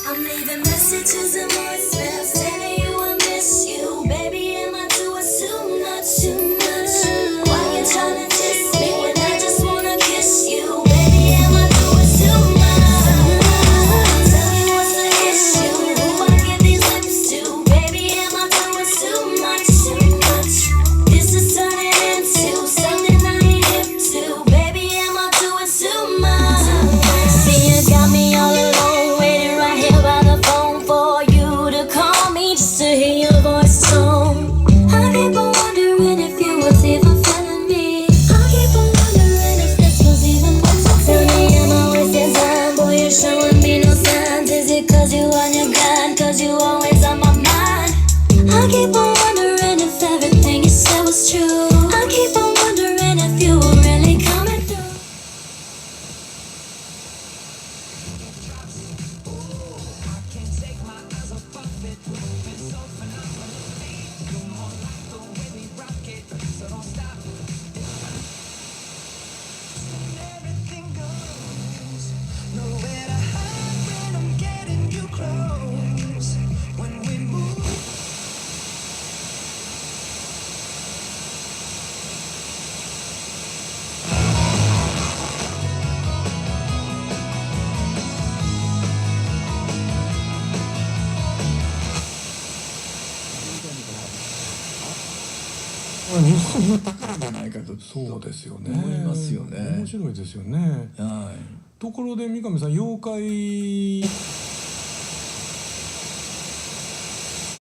I'm leaving messages and voicemails telling you I miss you. Baby, am I doing too much, too much? Why you trying to diss me when I just wanna kiss you? Baby, am I doing too much? Tell me what's the issue? Who I give these lips to? Baby, am I doing too much, too much? This is turning into something I ain't hip to. Baby, am I doing too much? See, you got me all alone, waiting right here by the phone for you to call me just to hear your voice tone. I keep on wondering if you was even feeling me. I keep on wondering if this was even what you feel. Tell me, am I wasting time? Boy, you're showing me no signs. Is it cause you on your grind? Cause you always on my mind. I keep on wondering if everything you said was true. I keep on wondering if you were really coming through.日本の宝じゃないかとそうですよね。思いますよね。面白いですよね。はい。ところで三上さん、妖怪